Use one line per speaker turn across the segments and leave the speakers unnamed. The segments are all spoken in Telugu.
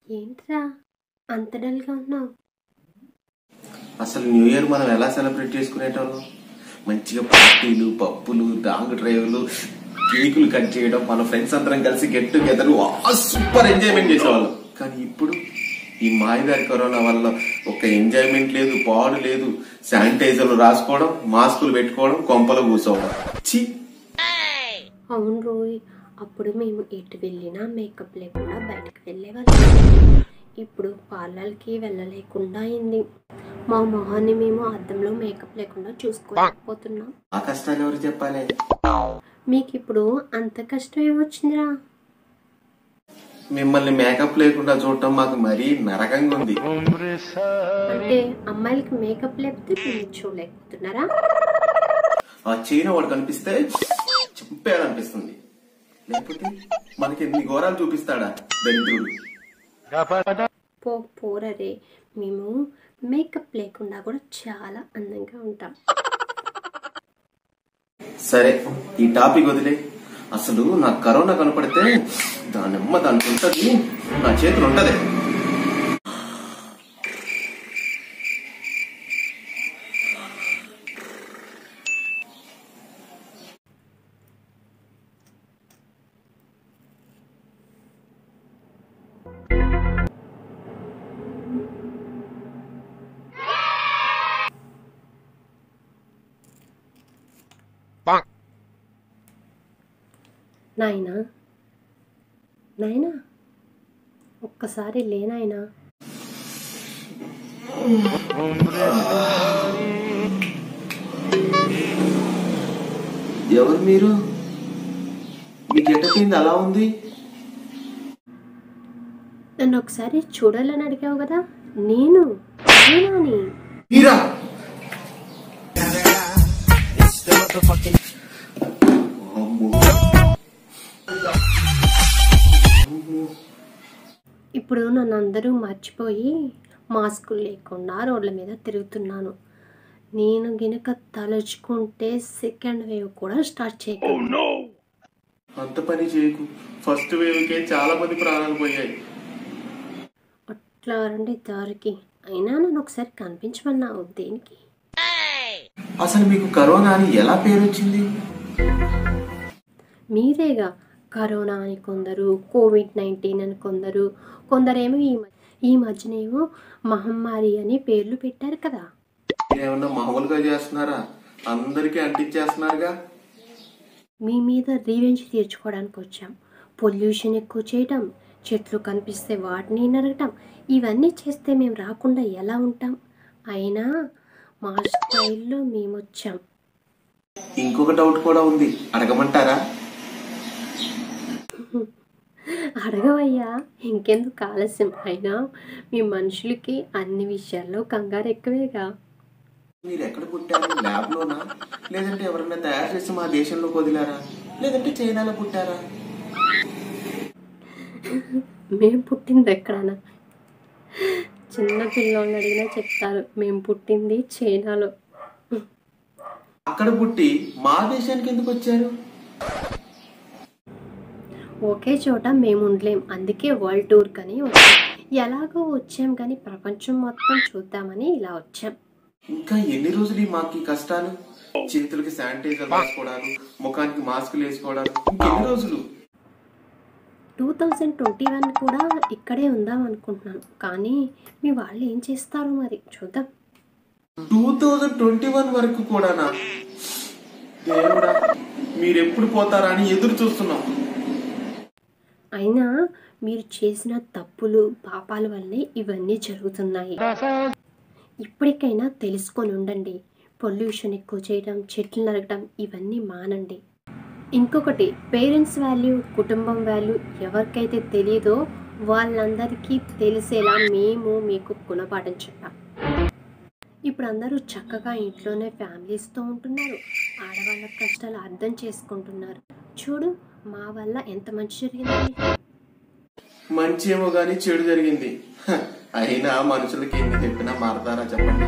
ఏంట్రా అంత డల్గా ఉన్నావు?
అసలు న్యూ ఇయర్ మనం ఎలా సెలబ్రేట్ చేసుకునేటోళ్ళం? మంచిగా పార్టీలు, పప్పులు, లాంగ్ డ్రైవ్లు, కేకులు కట్ చేయడం, మన ఫ్రెండ్స్ అందరం కలిసి గెట్ టుగెదర్ సూపర్ ఎంజాయ్మెంట్ చేసేవాళ్ళం. కానీ ఇప్పుడు ఈ మాయదారి కరోనా వల్ల ఒక ఎంజాయ్మెంట్ లేదు, పాడు లేదు. శానిటైజర్లు రాసుకోవడం, మాస్కులు పెట్టుకోవడం, కొంపలు కూర్చోవడం. ఛీ!
అవును రోయ్, అప్పుడు మేము ఎటు వెళ్ళినా మేకప్ లేకుండా బయటకు వెళ్ళేవాళ్ళం. ఇప్పుడు పార్లర్కి వెళ్ళలేకుండా అయింది. మా మొహాన్ని మేము అద్దంలో మేకప్ లేకుండా చూసుకోలేకపోతున్నాం.
ఆ కష్టాలు ఎవరు చెప్పాలి?
మీకు ఇప్పుడు అంత కష్టం ఏమొచ్చిందిరా?
మిమ్మల్ని మేకప్ లేకుండా చూడటం మాకు మరీ నరకంగా ఉంది.
అంటే అమ్మాయిలకి మేకప్ లేకపోతే మీరు చూడలేకపోతున్నారా?
ఆ చైన వాడు కనిపిస్తే చంపేయాలనిపిస్తుంది. లేకపోతే మనకి ఎన్ని ఘోరాలు చూపిస్తాడా దరిద్రుడు.
పోరరే, మేము మేకప్ లేకుండా కూడా చాలా అందంగా ఉంటాం.
సరే, ఈ టాపిక్ వదిలే. అసలు నాకు కరోనా కనపడితే దానమ్మ దానికి ఉంటది, నా చేతులు ఉంటది.
నాయనా నాయనా, ఒక్కసారి లేనాయనా.
ఎవరు మీరు? మీ గెటపింది అలా ఉంది.
నన్ను ఒకసారి చూడాలని అడిగావు కదా, నేను నేనాని.
మీరా?
ఇప్పుడు నన్ను అందరూ మర్చిపోయి మాస్కులు లేకుండా రోడ్ల మీద తిరుగుతున్నాను. నేను గినక తలుచుకుంటే సెకండ్ వేవ్ కూడా స్టార్ట్ చేయగలను.
అంత పని చేయకు. ఫస్ట్ వేవ్కే చాలా మంది ప్రాణాలు పోయాయి.
అట్లా రండి దారికి. అయినా నన్ను ఒకసారి కనిపించమన్నావు దేనికి?
అసలు మీకు కరోనా అని ఎలా పేరు వచ్చింది?
మీరేగా కరోనా అని కొందరు, కోవిడ్-19 అని కొందరేమో ఈ మధ్యనేమో మహమ్మారి అని పేర్లు పెట్టారు కదా.
ఏమన్నా మామూలుగా చేస్తున్నారా? అందరికీ అంటించేస్తున్నారుగా.
మీ మీద రివెంజ్ తీర్చుకోవడానికి వచ్చాం. పొల్యూషన్ ఎక్కువ చేయటం, చెట్లు కనిపిస్తే వాటిని నరకటం, ఇవన్నీ చేస్తే మేము రాకుండా ఎలా ఉంటాం? అయినా మా స్టైల్లో మేము వచ్చాం.
ఇంకొక డౌట్ కూడా ఉంది, అడగమంటారా?
అడగవయ్యా, ఇంకెందుకు ఆలస్యం? అయినా మీ మనుషులకి అన్ని విషయాల్లో కంగారు ఎక్కువేగా.
మీరు ఎక్కడ పుట్టారు? ల్యాబ్ లోనా, లేదంటే ఎవరైనా తయారు చేసి మా దేశంలో వదిలారా, లేదంటే చైనాలో పుట్టారా?
మేము పుట్టింది ఎక్కడన్నా? చిన్న పిల్లల్ని అడిగినా చెప్తారు మేము పుట్టింది చైనాలో.
అక్కడ పుట్టి మా దేశానికి ఎందుకు వచ్చారు?
ఒకే చోట మేము ఉండలేం, అందుకే వరల్డ్ టూర్ కని వచ్చాం. ఎలాగో వచ్చాం కానీ ప్రపంచం మొత్తం చూద్దామని ఇలా వచ్చాం.
ఇంకా ఎన్ని రోజులు మాకు కష్టాలు? చేతులకి శానిటైజర్ వేసుకోవడాలు, ముఖానికి మాస్కులు వేసుకోవడాలు, ఇంకెన్ని రోజులు?
2021 కూడా ఇక్కడే ఉందాం అనుకుంటున్నాను, కానీ మీ వాళ్ళు ఏం చేస్తారో మరి చూద్దాం.
2021 వరకు కూడానా? దేవుడా, మీరెప్పుడు పోతారా అని ఎదురు చూస్తున్నాం.
అయినా మీరు చేసిన తప్పులు పాపాల వల్లే ఇవన్నీ జరుగుతున్నాయి. ఇప్పటికైనా తెలుసుకొని ఉండండి. పొల్యూషన్ ఎక్కువ చేయడం, చెట్లు నరకడం ఇవన్నీ మానండి. ఇంకొకటి, పేరెంట్స్ వాల్యూ, కుటుంబం వాల్యూ ఎవరికైతే తెలియదో వాళ్ళందరికీ తెలిసేలా మేము మీకు గుణపాఠం చెప్పాం. ఇప్పుడు అందరూ చక్కగా ఇంట్లోనే ఫ్యామిలీస్తో ఉంటున్నారు. ఆడవాళ్ళ కష్టాలు అర్థం చేసుకుంటున్నారు. చూడు, మా వల్ల ఎంత మంచి జరిగింది.
మంచి ఏమో గానీ చెడు జరిగింది. అయినా మనుషులకి ఎన్ని చెప్పినా మారతారా చెప్పండి?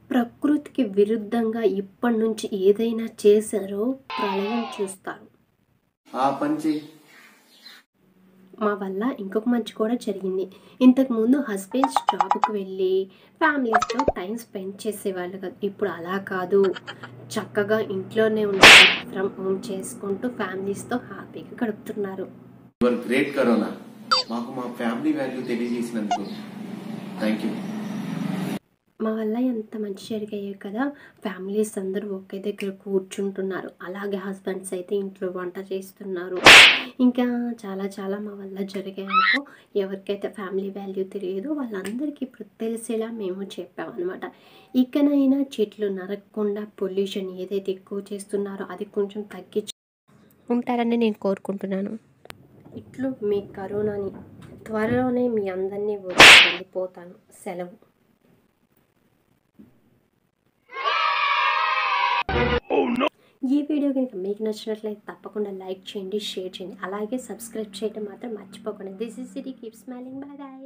ప్రకృతికి విరుద్ధంగా ఇప్పటి నుంచి ఏదైనా చేశారో ప్రళయం చూస్తారు.
ఆ పని చెయ్యి.
మా వల్ల ఇంకొక మంచి కూడా జరిగింది. ఇంతకుముందు హస్బెండ్స్ జాబ్‌కి వెళ్ళి ఫ్యామిలీస్‌తో టైం స్పెండ్ చేసేవాళ్ళు కాదు. ఇప్పుడు అలా కాదు. చక్కగా ఇంట్లోనే ఉండి వర్క్ ఫ్రమ్ హోమ్ చేసుకుంటూ ఫ్యామిలీస్‌తో హ్యాపీగా గడుపుతున్నారు.
You are great corona. మాకు మా ఫ్యామిలీ వాల్యూ తెలియజేసినందుకు థ్యాంక్ యూ.
మా వల్ల ఎంత మంచి జరిగాయో కదా! ఫ్యామిలీస్ అందరూ ఒకే దగ్గర కూర్చుంటున్నారు. అలాగే హస్బెండ్స్ అయితే ఇంట్లో వంట చేస్తున్నారు. ఇంకా చాలా చాలా మా వల్ల జరిగాయనుకో. ఎవరికైతే ఫ్యామిలీ వాల్యూ తెలియదో వాళ్ళందరికీ ఇప్పుడు తెలిసేలా మేము చెప్పామన్నమాట. ఇకనైనా చెట్లు నరకకుండా పొల్యూషన్ ఏదైతే ఎక్కువ చేస్తున్నారో అది కొంచెం తగ్గించి ఉంటారని నేను కోరుకుంటున్నాను. ఇట్లు మీ కరోనాని త్వరలోనే మీ అందరినీ వదిలి వెళ్ళిపోతాను. సెలవు. ఈ వీడియో కనుక మీకు నచ్చినట్లయితే తప్పకుండా లైక్ చేయండి, షేర్ చేయండి. అలాగే సబ్స్క్రైబ్ చేయడం మాత్రం మర్చిపోకండి. This is city keep smiling. By by.